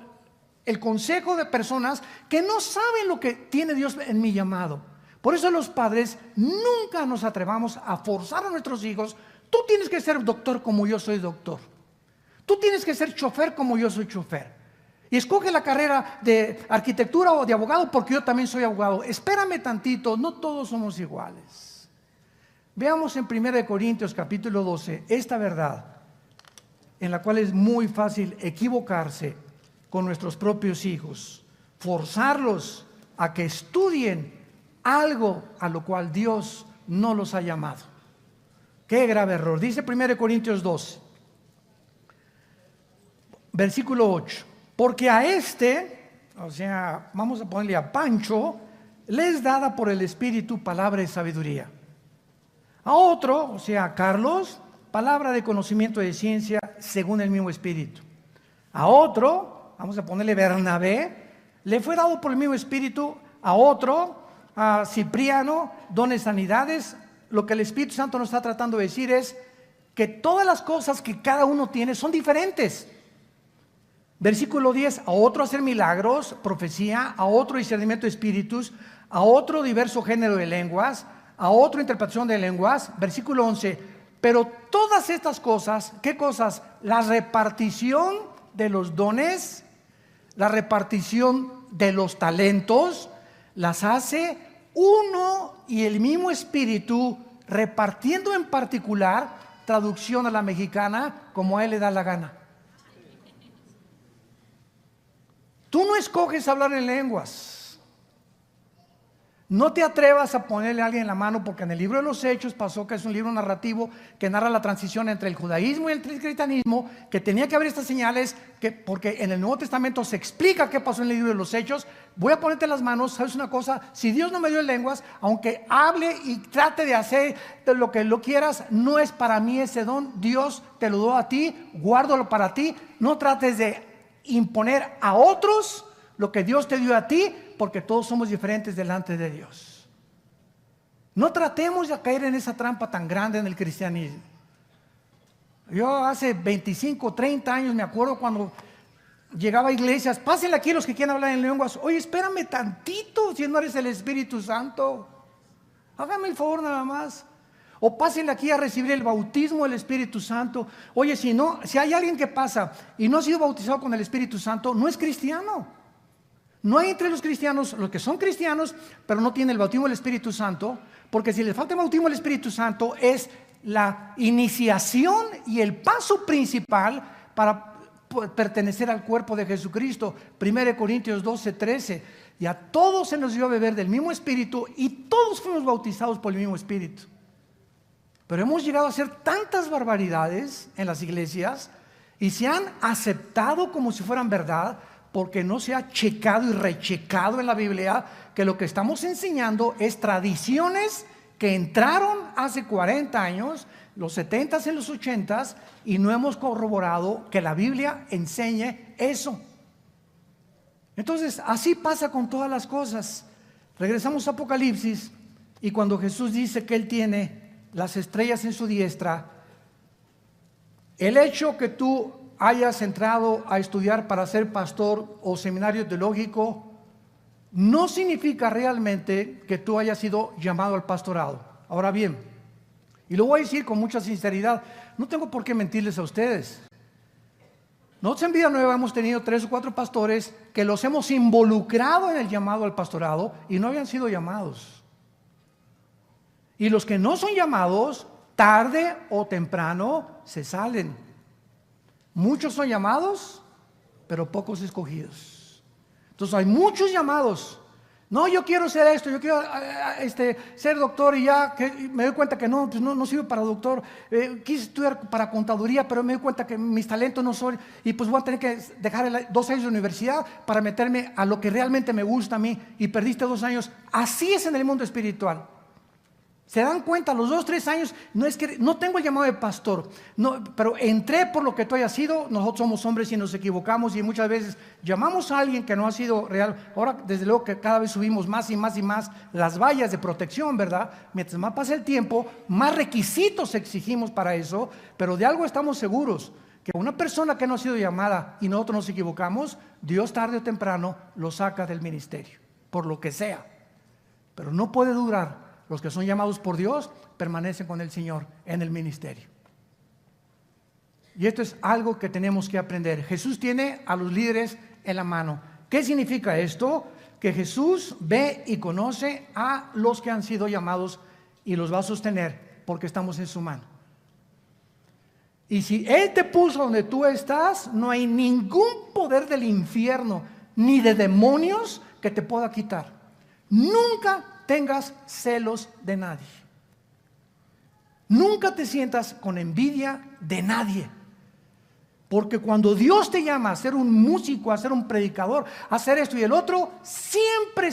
el consejo de personas que no saben lo que tiene Dios en mi llamado. Por eso los padres nunca nos atrevamos a forzar a nuestros hijos. Tú tienes que ser doctor como yo soy doctor. Tú tienes que ser chofer como yo soy chofer. Y escoge la carrera de arquitectura o de abogado porque yo también soy abogado. Espérame tantito, no todos somos iguales. Veamos en 1 Corintios capítulo 12 esta verdad en la cual es muy fácil equivocarse con nuestros propios hijos, forzarlos a que estudien algo a lo cual Dios no los ha llamado. Qué grave error. Dice 1 Corintios 12, versículo 8. Porque a o sea, vamos a ponerle a Pancho, le es dada por el Espíritu palabra de sabiduría. A otro, o sea, a Carlos, palabra de conocimiento de ciencia según el mismo Espíritu. A otro, vamos a ponerle Bernabé, le fue dado por el mismo Espíritu. A otro, a Cipriano, dones sanidades. Lo que el Espíritu Santo nos está tratando de decir es que todas las cosas que cada uno tiene son diferentes. Versículo 10, a otro hacer milagros, profecía, a otro discernimiento de espíritus, a otro diverso género de lenguas, a otro interpretación de lenguas. Versículo 11, pero todas estas cosas, ¿qué cosas? La repartición de los dones, la repartición de los talentos, las hace uno y el mismo Espíritu, repartiendo en particular, traducción a la mexicana, como a él le da la gana. Tú no escoges hablar en lenguas. No te atrevas a ponerle a alguien la mano, porque en el libro de los Hechos pasó que es un libro narrativo que narra la transición entre el judaísmo y el cristianismo, que tenía que haber estas señales, porque en el Nuevo Testamento se explica qué pasó en el libro de los Hechos. Voy a ponerte las manos. ¿Sabes una cosa? Si Dios no me dio lenguas, aunque hable y trate de hacer de lo que lo quieras, no es para mí ese don. Dios te lo dio a ti, guárdalo para ti. No trates de imponer a otros lo que Dios te dio a ti, porque todos somos diferentes delante de Dios. No tratemos de caer en esa trampa tan grande en el cristianismo. Yo hace 25, 30 años me acuerdo cuando llegaba a iglesias, pásenle aquí los que quieren hablar en lenguas. Oye, espérame tantito, si no eres el Espíritu Santo, hágame el favor nada más. O pásenle aquí a recibir el bautismo del Espíritu Santo. Oye, si hay alguien que pasa y no ha sido bautizado con el Espíritu Santo, no es cristiano. No hay entre los cristianos los que son cristianos, pero no tienen el bautismo del Espíritu Santo, porque si les falta el bautismo del Espíritu Santo es la iniciación y el paso principal para pertenecer al cuerpo de Jesucristo. 1 Corintios 12, 13. Y a todos se nos dio a beber del mismo Espíritu y todos fuimos bautizados por el mismo Espíritu. Pero hemos llegado a hacer tantas barbaridades en las iglesias y se han aceptado como si fueran verdad, porque no se ha checado y rechecado en la Biblia que lo que estamos enseñando es tradiciones que entraron hace 40 años, los 70s y los 80s, y no hemos corroborado que la Biblia enseñe eso. Entonces, así pasa con todas las cosas. Regresamos a Apocalipsis, y cuando Jesús dice que Él tiene las estrellas en su diestra, el hecho que tú hayas entrado a estudiar para ser pastor o seminario teológico no significa realmente que tú hayas sido llamado al pastorado. Ahora bien, Y lo voy a decir con mucha sinceridad, no tengo por qué mentirles a ustedes. Nosotros en Vida Nueva hemos tenido 3 o 4 pastores que los hemos involucrado en el llamado al pastorado y no habían sido llamados. Y los que no son llamados, tarde o temprano se salen. Muchos son llamados, pero pocos escogidos. Entonces hay muchos llamados. No, yo quiero ser esto, yo quiero ser doctor y ya que me doy cuenta que no, pues no sirve para doctor. Quise estudiar para contaduría, pero me doy cuenta que mis talentos no son, y pues voy a tener que dejar 2 años de universidad para meterme a lo que realmente me gusta a mí, y perdiste 2 años. Así es en el mundo espiritual. Se dan cuenta, a los 2 o 3 años, no es que no tengo el llamado de pastor, no, pero entré por lo que tú hayas sido. Nosotros somos hombres y nos equivocamos, y muchas veces llamamos a alguien que no ha sido real. Ahora, desde luego que cada vez subimos más y más y más las vallas de protección, ¿verdad? Mientras más pasa el tiempo, más requisitos exigimos para eso, pero de algo estamos seguros, que una persona que no ha sido llamada y nosotros nos equivocamos, Dios tarde o temprano lo saca del ministerio, por lo que sea. Pero no puede durar. Los que son llamados por Dios permanecen con el Señor en el ministerio. Y esto es algo que tenemos que aprender. Jesús tiene a los líderes en la mano. ¿Qué significa esto? Que Jesús ve y conoce a los que han sido llamados y los va a sostener porque estamos en su mano. Y si Él te puso donde tú estás, no hay ningún poder del infierno ni de demonios que te pueda quitar. Nunca tengas celos de nadie. Nunca te sientas con envidia de nadie. Porque cuando Dios te llama a ser un músico, a ser un predicador, a hacer esto y el otro, siempre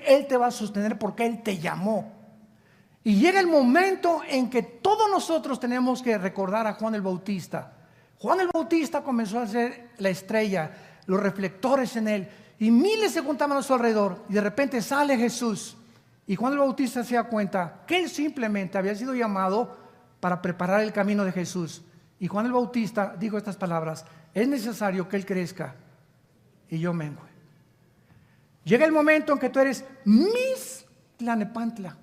Él te va a sostener porque Él te llamó. Y llega el momento en que todos nosotros tenemos que recordar a Juan el Bautista. Juan el Bautista comenzó a ser la estrella, los reflectores en él, y miles se juntaban a su alrededor, y de repente sale Jesús. Y Juan el Bautista se da cuenta que él simplemente había sido llamado para preparar el camino de Jesús. Y Juan el Bautista dijo estas palabras: es necesario que Él crezca y yo mengue. Llega el momento en que tú eres Miss Tlanepantla.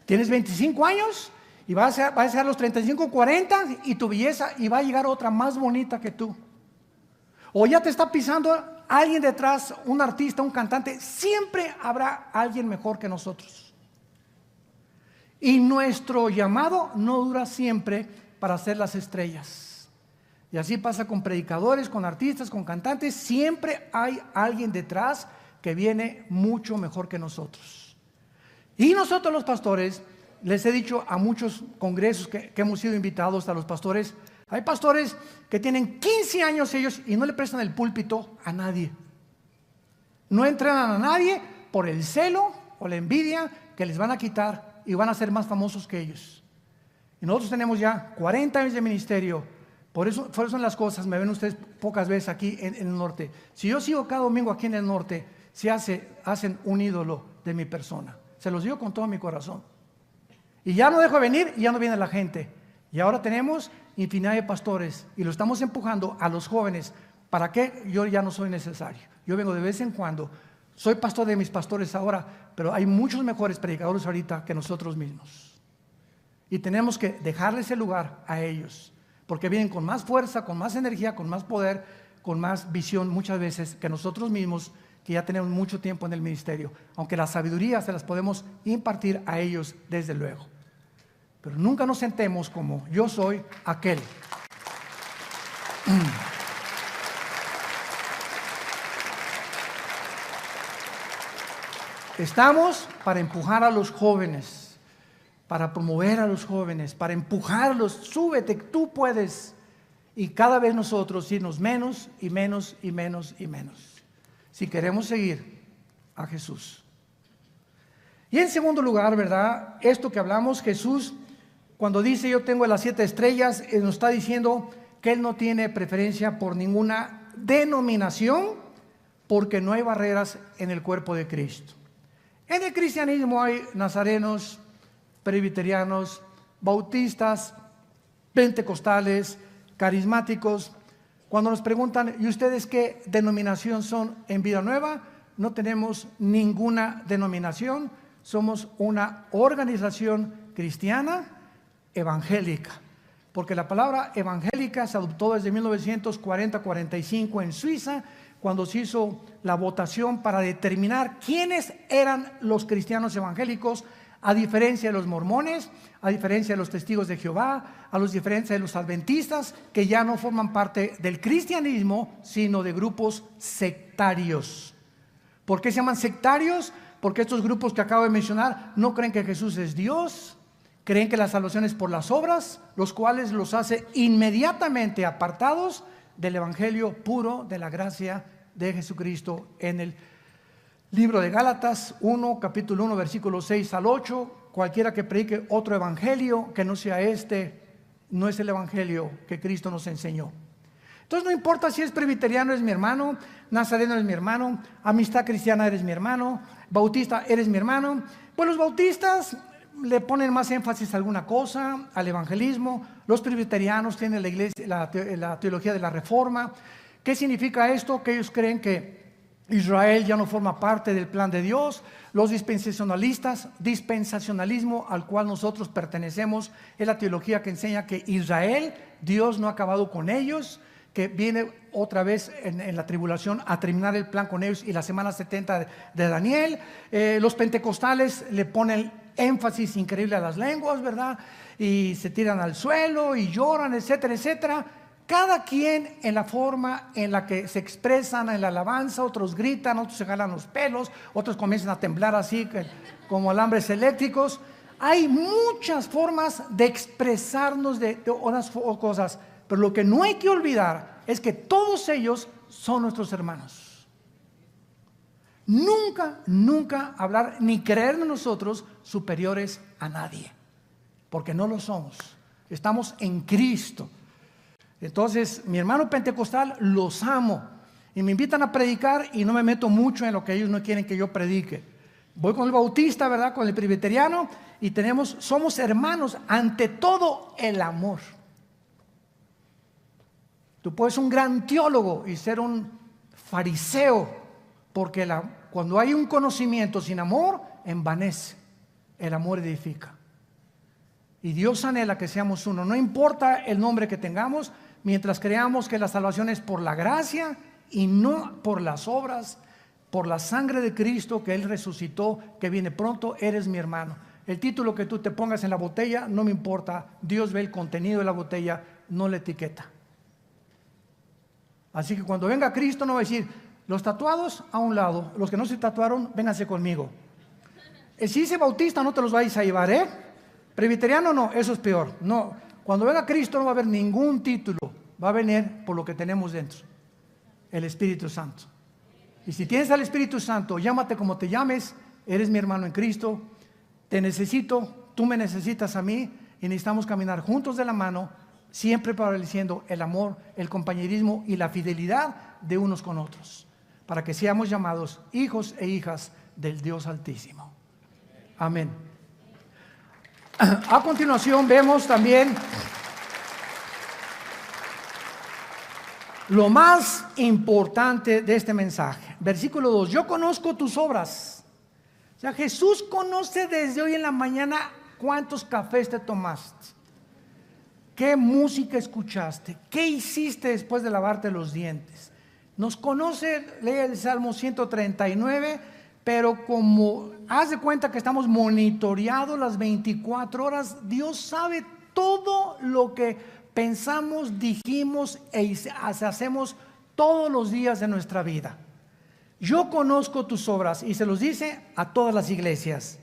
Tienes 25 años y vas a ser los 35, 40 y tu belleza, y va a llegar otra más bonita que tú. O ya te está pisando alguien detrás, un artista, un cantante. Siempre habrá alguien mejor que nosotros. Y nuestro llamado no dura siempre para ser las estrellas. Y así pasa con predicadores, con artistas, con cantantes. Siempre hay alguien detrás que viene mucho mejor que nosotros. Y nosotros los pastores, les he dicho a muchos congresos que hemos sido invitados a los pastores, hay pastores que tienen 15 años ellos y no le prestan el púlpito a nadie. No entrenan a nadie por el celo o la envidia que les van a quitar y van a ser más famosos que ellos. Y nosotros tenemos ya 40 años de ministerio. Por eso son las cosas. Me ven ustedes pocas veces aquí en el norte. Si yo sigo cada domingo aquí en el norte, hacen un ídolo de mi persona. Se los digo con todo mi corazón. Y ya no dejo de venir y ya no viene la gente. Y ahora tenemos infinidad de pastores y lo estamos empujando a los jóvenes. ¿Para qué? Yo ya no soy necesario. Yo vengo de vez en cuando. Soy pastor de mis pastores ahora, pero hay muchos mejores predicadores ahorita que nosotros mismos. Y tenemos que dejarles el lugar a ellos, porque vienen con más fuerza, con más energía, con más poder, con más visión muchas veces que nosotros mismos, que ya tenemos mucho tiempo en el ministerio. Aunque la sabiduría se las podemos impartir a ellos desde luego. Pero nunca nos sentemos como yo soy aquel. Estamos para empujar a los jóvenes, para promover a los jóvenes, para empujarlos. Súbete, tú puedes. Y cada vez nosotros irnos menos y menos y menos y menos, si queremos seguir a Jesús. Y en segundo lugar, ¿verdad? Esto que hablamos, Jesús, cuando dice yo tengo las 7 estrellas, Él nos está diciendo que Él no tiene preferencia por ninguna denominación, porque no hay barreras en el cuerpo de Cristo. En el cristianismo hay nazarenos, presbiterianos, bautistas, pentecostales, carismáticos. Cuando nos preguntan, ¿y ustedes qué denominación son en Vida Nueva? No tenemos ninguna denominación, somos una organización cristiana evangélica, porque la palabra evangélica se adoptó desde 1940-45 en Suiza, cuando se hizo la votación para determinar quiénes eran los cristianos evangélicos, a diferencia de los mormones, a diferencia de los testigos de Jehová, a diferencia de los adventistas, que ya no forman parte del cristianismo, sino de grupos sectarios. ¿Por qué se llaman sectarios? Porque estos grupos que acabo de mencionar no creen que Jesús es Dios, creen que la salvación es por las obras, los cuales los hace inmediatamente apartados del evangelio puro de la gracia de Jesucristo. En el libro de Gálatas 1, capítulo 1, versículos 6 al 8, cualquiera que predique otro evangelio que no sea este, no es el evangelio que Cristo nos enseñó. Entonces no importa si es presbiteriano, es mi hermano, nazareno es mi hermano, amistad cristiana eres mi hermano, bautista eres mi hermano. Pues los bautistas le ponen más énfasis a alguna cosa, al evangelismo. Los presbiterianos tienen la iglesia, la teología de la reforma. ¿Qué significa esto? Que ellos creen que Israel ya no forma parte del plan de Dios. Los dispensacionalismo al cual nosotros pertenecemos, es la teología que enseña que Israel, Dios no ha acabado con ellos, que viene otra vez en la tribulación a terminar el plan con ellos, y la semana 70 de Daniel. Los pentecostales le ponen énfasis increíble a las lenguas, ¿verdad? Y se tiran al suelo y lloran, etcétera, etcétera. Cada quien en la forma en la que se expresan en la alabanza. Otros gritan, otros se jalan los pelos, otros comienzan a temblar así como alambres eléctricos. Hay muchas formas de expresarnos de unas cosas, pero lo que no hay que olvidar es que todos ellos son nuestros hermanos. Nunca hablar ni creernos nosotros superiores a nadie, porque no lo somos. Estamos en Cristo. Entonces, mi hermano pentecostal los amo y me invitan a predicar y no me meto mucho en lo que ellos no quieren que yo predique. Voy con el bautista, ¿verdad? Con el presbiteriano, y somos hermanos, ante todo el amor. Tú puedes ser un gran teólogo y ser un fariseo, porque cuando hay un conocimiento sin amor, envanece. El amor edifica. Y Dios anhela que seamos uno. No importa el nombre que tengamos, mientras creamos que la salvación es por la gracia y no por las obras, por la sangre de Cristo que Él resucitó, que viene pronto, eres mi hermano. El título que tú te pongas en la botella no me importa. Dios ve el contenido de la botella, no la etiqueta. Así que cuando venga Cristo no va a decir: los tatuados a un lado, los que no se tatuaron, vénganse conmigo. Si dice bautista, no te los vais a llevar, presbiteriano no, eso es peor. No, cuando venga Cristo no va a haber ningún título, va a venir por lo que tenemos dentro, el Espíritu Santo. Y si tienes al Espíritu Santo, llámate como te llames, eres mi hermano en Cristo, te necesito, tú me necesitas a mí, y necesitamos caminar juntos de la mano, siempre prevaleciendo el amor, el compañerismo y la fidelidad de unos con otros, para que seamos llamados hijos e hijas del Dios Altísimo. Amén. A continuación vemos también lo más importante de este mensaje. Versículo 2: yo conozco tus obras. O sea, Jesús conoce desde hoy en la mañana cuántos cafés te tomaste, qué música escuchaste, qué hiciste después de lavarte los dientes. Nos conoce, lee el Salmo 139, pero como haz de cuenta que estamos monitoreados las 24 horas, Dios sabe todo lo que pensamos, dijimos e hacemos todos los días de nuestra vida. Yo conozco tus obras, y se los dice a todas las iglesias,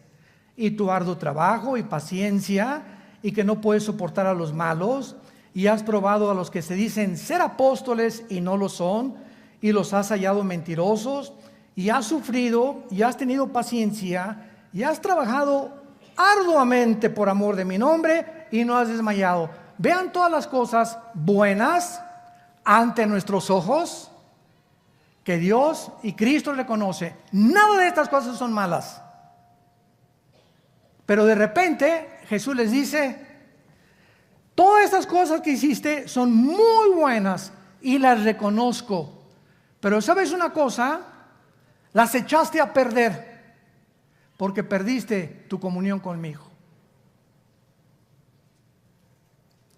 y tu arduo trabajo y paciencia, y que no puedes soportar a los malos, y has probado a los que se dicen ser apóstoles y no lo son, y los has hallado mentirosos, y has sufrido y has tenido paciencia y has trabajado arduamente por amor de mi nombre y no has desmayado. Vean todas las cosas buenas ante nuestros ojos que Dios y Cristo reconoce. Nada de estas cosas son malas. Pero de repente Jesús les dice: todas estas cosas que hiciste son muy buenas y las reconozco. Pero ¿sabes una cosa? Las echaste a perder porque perdiste tu comunión conmigo.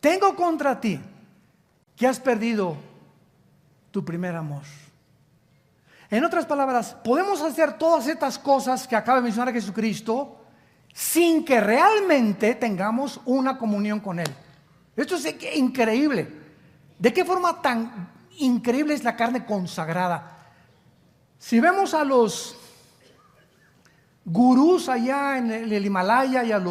tengo contra ti que has perdido tu primer amor. En otras palabras, podemos hacer todas estas cosas que acaba de mencionar Jesucristo sin que realmente tengamos una comunión con Él. Esto es increíble. ¿De qué forma tan increíble es la carne consagrada? Si vemos a los gurús allá en el Himalaya y a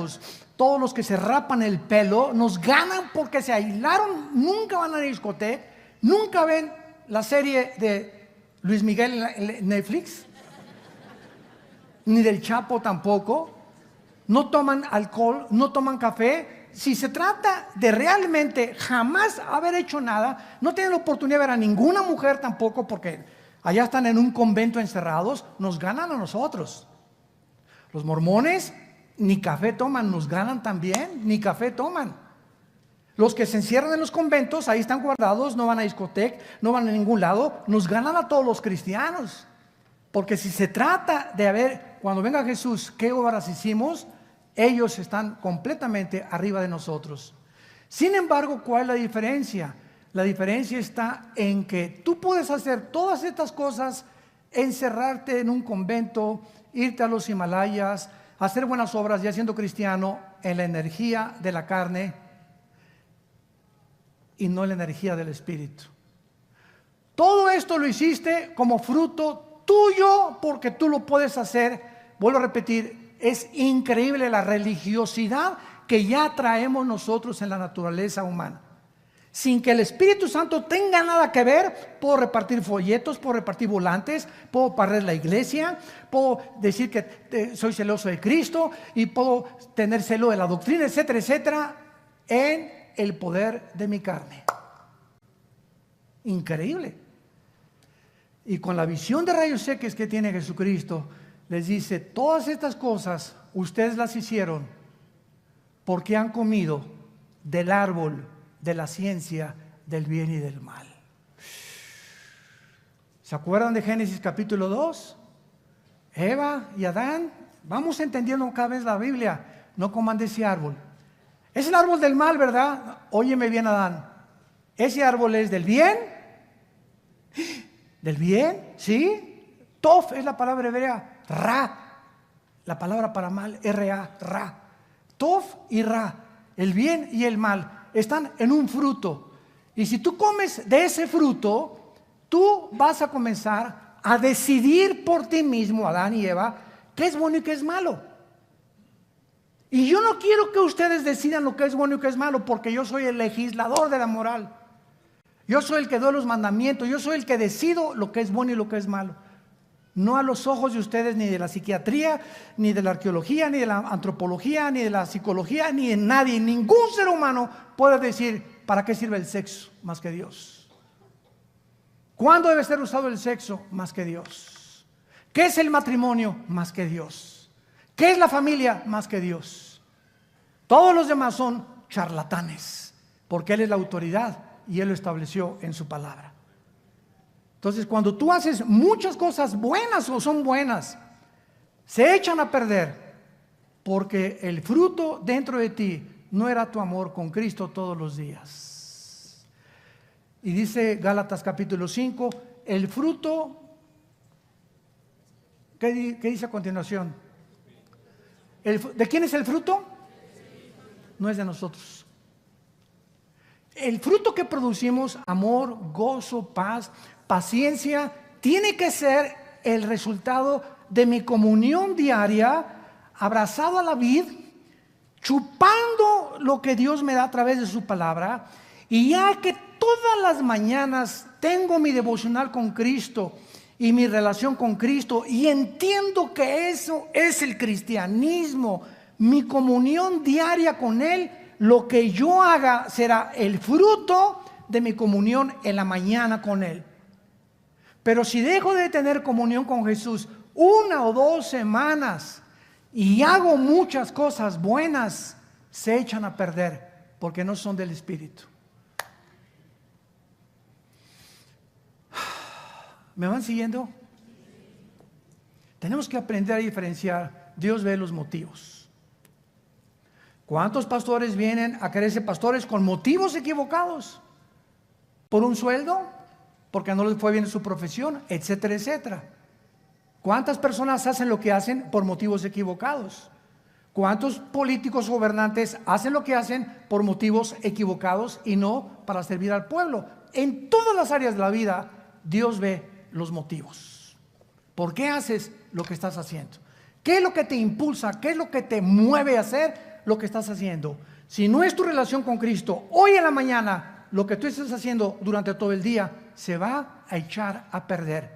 todos los que se rapan el pelo, nos ganan porque se aislaron, nunca van a la discoteca, nunca ven la serie de Luis Miguel en Netflix, ni del Chapo tampoco. No toman alcohol, no toman café. Si se trata de realmente jamás haber hecho nada, no tienen la oportunidad de ver a ninguna mujer tampoco, porque allá están en un convento encerrados, nos ganan a nosotros. Los mormones ni café toman, nos ganan también, ni café toman. Los que se encierran en los conventos, ahí están guardados, no van a discoteca, no van a ningún lado, nos ganan a todos los cristianos. Porque si se trata de ver, cuando venga Jesús, qué obras hicimos, ellos están completamente arriba de nosotros. Sin embargo, ¿cuál es la diferencia? La diferencia está en que tú puedes hacer todas estas cosas, encerrarte en un convento, irte a los Himalayas, hacer buenas obras ya siendo cristiano en la energía de la carne y no en la energía del Espíritu. Todo esto lo hiciste como fruto tuyo porque tú lo puedes hacer. Vuelvo a repetir, es increíble la religiosidad que ya traemos nosotros en la naturaleza humana. Sin que el Espíritu Santo tenga nada que ver, puedo repartir folletos, puedo repartir volantes, puedo barrer la iglesia, puedo decir que soy celoso de Cristo y puedo tener celo de la doctrina, etcétera, etcétera, en el poder de mi carne. Increíble. Y con la visión de rayos X que tiene Jesucristo, les dice, todas estas cosas ustedes las hicieron porque han comido del árbol de la ciencia del bien y del mal. ¿Se acuerdan de Génesis capítulo 2? Eva y Adán, vamos entendiendo cada vez la Biblia, no coman de ese árbol. Es el árbol del mal, ¿verdad? Óyeme bien, Adán. Ese árbol es del bien. ¿Del bien? ¿Sí? Tof es la palabra hebrea. Ra, la palabra para mal, R-A, Ra. Tof y Ra, el bien y el mal, están en un fruto. Y si tú comes de ese fruto, tú vas a comenzar a decidir por ti mismo, Adán y Eva, qué es bueno y qué es malo. Y yo no quiero que ustedes decidan lo que es bueno y qué es malo, porque yo soy el legislador de la moral. Yo soy el que doy los mandamientos, yo soy el que decido lo que es bueno y lo que es malo. No a los ojos de ustedes, ni de la psiquiatría, ni de la arqueología, ni de la antropología, ni de la psicología, ni de nadie. Ningún ser humano puede decir para qué sirve el sexo más que Dios. ¿Cuándo debe ser usado el sexo más que Dios? ¿Qué es el matrimonio más que Dios? ¿Qué es la familia más que Dios? Todos los demás son charlatanes, porque Él es la autoridad y Él lo estableció en su palabra. Entonces, cuando tú haces muchas cosas buenas o son buenas, se echan a perder porque el fruto dentro de ti no era tu amor con Cristo todos los días. Y dice Gálatas capítulo 5, el fruto, ¿qué dice a continuación? ¿De quién es el fruto? No es de nosotros. El fruto que producimos, amor, gozo, paz, paciencia, tiene que ser el resultado de mi comunión diaria, abrazado a la vid, chupando lo que Dios me da a través de su palabra. Y ya que todas las mañanas tengo mi devocional con Cristo y mi relación con Cristo, y entiendo que eso es el cristianismo, mi comunión diaria con Él, lo que yo haga será el fruto de mi comunión en la mañana con Él. Pero si dejo de tener comunión con Jesús 1 o 2 semanas y hago muchas cosas buenas, se echan a perder porque no son del Espíritu. ¿Me van siguiendo? Tenemos que aprender a diferenciar. Dios ve los motivos. ¿Cuántos pastores vienen a querer ser pastores con motivos equivocados? ¿Por un sueldo? Porque no les fue bien en su profesión, etcétera, etcétera. ¿Cuántas personas hacen lo que hacen por motivos equivocados? ¿Cuántos políticos gobernantes hacen lo que hacen por motivos equivocados y no para servir al pueblo? En todas las áreas de la vida, Dios ve los motivos. ¿Por qué haces lo que estás haciendo? ¿Qué es lo que te impulsa? ¿Qué es lo que te mueve a hacer lo que estás haciendo? Si no es tu relación con Cristo, hoy en la mañana, lo que tú estás haciendo durante todo el día se va a echar a perder.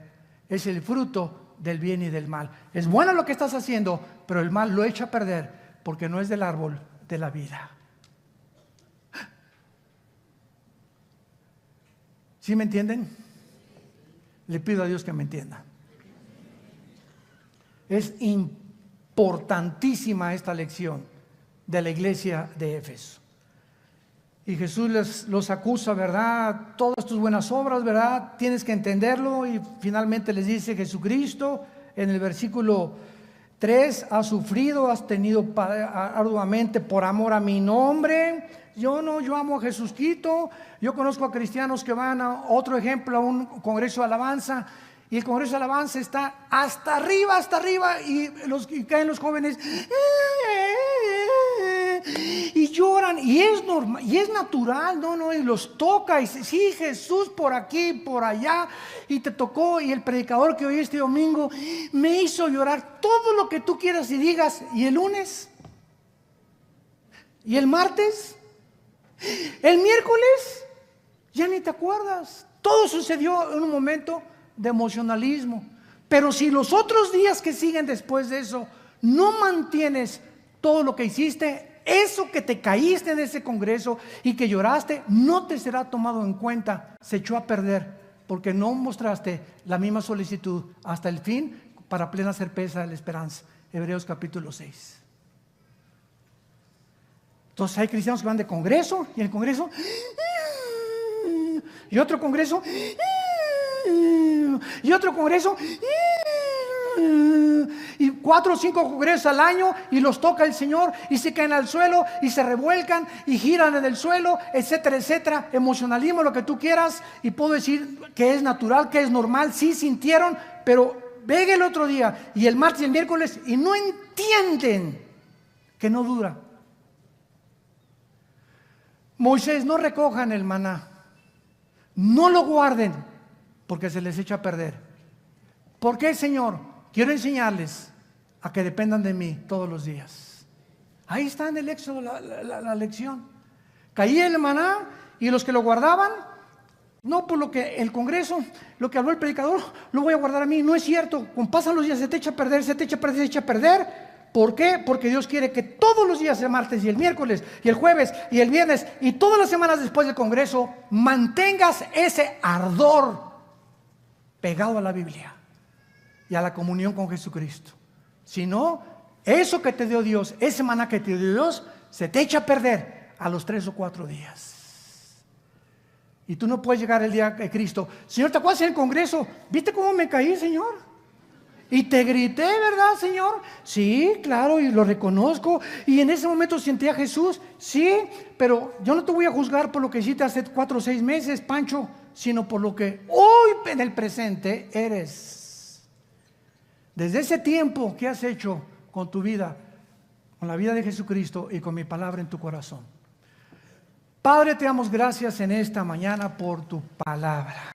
Es el fruto del bien y del mal. Es bueno lo que estás haciendo, pero el mal lo echa a perder porque no es del árbol de la vida. ¿Sí me entienden? Le pido a Dios que me entienda. Es importantísima esta lección de la iglesia de Éfeso. Y Jesús los acusa, ¿verdad? Todas tus buenas obras, ¿verdad? Tienes que entenderlo. Y finalmente les dice Jesucristo en el versículo 3: has sufrido, has tenido arduamente por amor a mi nombre. Yo amo a Jesucristo. Yo conozco a cristianos que van a otro ejemplo, a un congreso de alabanza. Y el congreso de alabanza está hasta arriba, y caen los jóvenes y lloran, y es normal, y es natural, y los toca, y sí, Jesús por aquí, por allá, y te tocó, y el predicador que oí este domingo me hizo llorar. Todo lo que tú quieras y digas, y el lunes, y el martes, el miércoles, ya ni te acuerdas. Todo sucedió en un momento de emocionalismo. Pero si los otros días que siguen después de eso no mantienes todo lo que hiciste, eso que te caíste en ese congreso y que lloraste, no te será tomado en cuenta. Se echó a perder porque no mostraste la misma solicitud hasta el fin para plena certeza de la esperanza. Hebreos capítulo 6. Entonces hay cristianos que van de congreso, y en el congreso, y otro congreso, y otro congreso, y 4 o 5 congresos al año, y los toca el Señor y se caen al suelo y se revuelcan y giran en el suelo, etcétera, etcétera. Emocionalismo, lo que tú quieras, y puedo decir que es natural, que es normal. Sí sintieron, pero ven el otro día y el martes y el miércoles y no entienden que no dura. Moisés: no recojan el maná, no lo guarden, porque se les echa a perder. ¿Por qué, Señor? Quiero enseñarles a que dependan de mí todos los días. Ahí está en el Éxodo la lección. Caía el maná, y los que lo guardaban, no por lo que el congreso, lo que habló el predicador, lo voy a guardar a mí. No es cierto. Con pasan los días se te echa a perder, se te echa a perder, se echa a perder. ¿Por qué? Porque Dios quiere que todos los días, el martes y el miércoles y el jueves y el viernes y todas las semanas después del congreso, mantengas ese ardor pegado a la Biblia y a la comunión con Jesucristo. Si no, eso que te dio Dios, ese maná que te dio Dios, se te echa a perder a los 3 o 4 días. Y tú no puedes llegar el día de Cristo: Señor, ¿te acuerdas en el congreso? ¿Viste cómo me caí, Señor? Y te grité, ¿verdad, Señor? Sí, claro, y lo reconozco. Y en ese momento sentí a Jesús. Sí, pero yo no te voy a juzgar por lo que hiciste hace 4 o 6 meses, Pancho, sino por lo que hoy en el presente eres. Desde ese tiempo, ¿qué has hecho con tu vida? Con la vida de Jesucristo y con mi palabra en tu corazón. Padre, te damos gracias en esta mañana por tu palabra.